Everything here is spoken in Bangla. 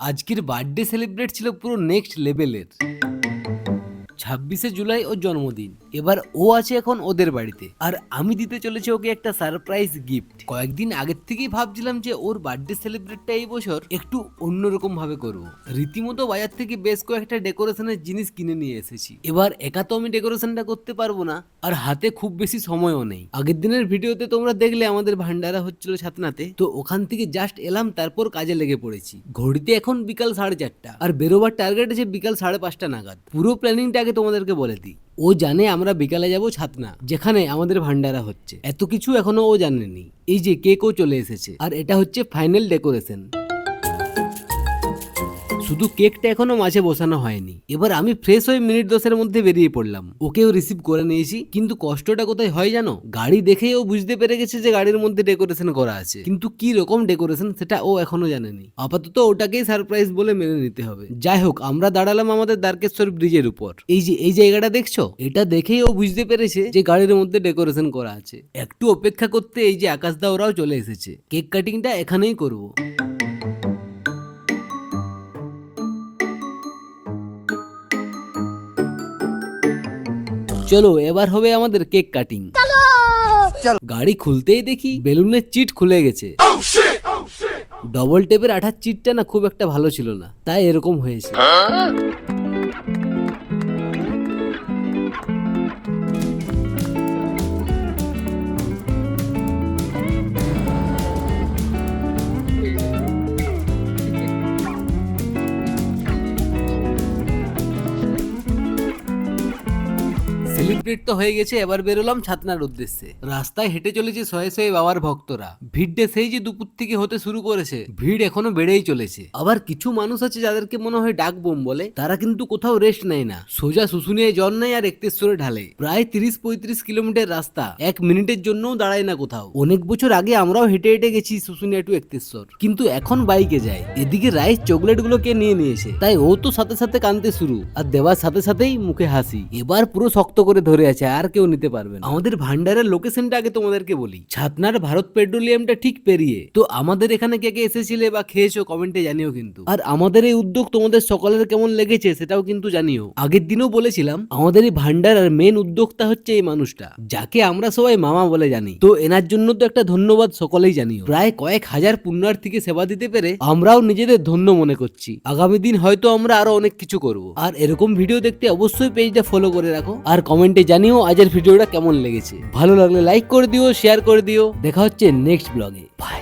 আজকের বার্থডে সেলিব্রেট ছিল পুরো নেক্সট লেভেলের। 26শে জুলাই ওর জন্মদিন। এবার ও আছে এখন ওদের বাড়িতে, আর আমি দিতে চলেছি ওকে একটা সারপ্রাইজ গিফট। কয়েকদিন আগের থেকেই ভাবছিলাম যে ওর বার্থডে সেলিব্রেটটা এই বছর একটু অন্যরকম ভাবে করবো। রীতিমতো বাজার থেকে বেশ কয়েকটা ডেকোরেশনের জিনিস কিনে নিয়ে এসেছি। এবার একা তো আমি ডেকোরেশনটা করতে পারবো না, আর হাতে খুব বেশি সময়ও নেই। আগের দিনের ভিডিওতে তোমরা দেখলে আমাদের ভান্ডারা হচ্ছিল ছাতনাতে, তো ওখান থেকে জাস্ট এলাম, তারপর কাজে লেগে পড়েছি। ঘড়িতে এখন বিকাল 4:30, আর বেরোবার টার্গেট আছে বিকাল 5:30 নাগাদ। পুরো প্ল্যানিংটা আগে তোমাদেরকে বলে দিই। ও জানে আমরা বিকালে যাব ছাতনা, যেখানে আমাদের ভান্ডারা হচ্ছে। এত কিছু এখনো ও জানেনি। এই যে কেকও চলে এসেছে, আর এটা হচ্ছে ফাইনাল ডেকোরেশন। শুধু কেকটা এখনো মাঝে বসানো হয়নি। এবার আমি ফ্রেশ হয়ে মিনিট 10-এর মধ্যে বেরিয়ে পড়লাম। ওকেও রিসিভ করে নিয়েছি, কিন্তু কষ্টটা কোথায় হয় জানো? গাড়ি দেখেই ও বুঝতে পেরে গেছে যে গাড়ির মধ্যে ডেকোরেশন করা আছে, কিন্তু কি রকম ডেকোরেশন সেটা ও এখনো জানেনি। আপাতত ওটাকেই সারপ্রাইজ বলে মেনে নিতে হবে। যাই হোক, আমরা দাঁড়ালাম আমাদের দ্বারকেশ্বর ব্রিজের উপর। এই জায়গাটা দেখছো, এটা দেখেই ও বুঝতে পেরেছে যে গাড়ির মধ্যে ডেকোরেশন করা আছে। একটু অপেক্ষা করতে এই যে আকাশদা ওরাও চলে এসেছে। কেক কাটিংটা এখানেই করবো। চলো এবার হবে আমাদের কেক কাটিং। গাড়ি খুলতেই দেখি বেলুনের চিট খুলে গেছে। ডবল টেপের আঠার চিটটা না খুব একটা ভালো ছিল না, তাই এরকম হয়েছে। সেলিব্রেট তো হয়ে গেছে, এবার বেরোলাম ছাতনার উদ্দেশ্যে। রাস্তায় হেঁটে চলেছে শয়ে শয়ে বাবার ভক্তরা। ভিড়টা সেই যে দুপুর থেকে হতে শুরু করেছে, ভিড় এখনো বেড়েই চলেছে। আবার কিছু মানুষ আছে যাদেরকে মনে হয় ডাক বোম বলে, তারা কিন্তু কোথাও রেস্ট নেয় না, সোজা শুশুনিয়ে জল নেয় আর একতেশ্বরে ঢালে। প্রায় 30-35 কিলোমিটার রাস্তা, 1 মিনিটের জন্যও দাঁড়ায় না কোথাও। অনেক বছর আগে আমরাও হেঁটে হেঁটে গেছি শুশুনিয়া টু একতেশ্বর, কিন্তু এখন বাইকে যায়। এদিকে রাইস চকলেট গুলোকে নিয়ে নিয়েছে, তাই ও তো সাথে সাথে কাঁদতে শুরু, আর দেওয়ার সাথে সাথেই মুখে হাসি। এবার পুরো শক্ত করে ধরে আছে, আর কেউ নিতে পারবে না। আমাদের ভান্ডারের লোকেশনটা আগে তোমাদেরকে বলি। ছাতনার ভারত পেট্রোলিয়ামটা ঠিক পেরিয়ে। তো আমাদের এখানে কে কে এসেছিলে বা খেয়েছো কমেন্টে জানিও কিন্তু। আর আমাদের এই উদ্যোগ তোমাদের সকলের কেমন লেগেছে সেটাও কিন্তু জানিও। আগের দিনও বলেছিলাম আমাদের এই ভান্ডারের মেন উদ্যোক্তা হচ্ছে এই মানুষটা, যাকে আমরা সবাই মামা বলে জানি। তো এনার জন্য তো একটা ধন্যবাদ সকলেই জানিও। প্রায় কয়েক হাজার পুণ্যার্থীকে সেবা দিতে পেরে আমরাও নিজেদের ধন্য মনে করছি। আগামী দিন হয়তো আমরা আরো অনেক কিছু করব। আর এরকম ভিডিও দেখতে অবশ্যই পেজটা ফলো করে রাখো, আর কমেন্টে জানিও আজকের ভিডিওটা কেমন লেগেছে। ভালো লাগলে লাইক করে দিও, শেয়ার করে দিও। দেখা হচ্ছে নেক্সট ব্লগে। বাই।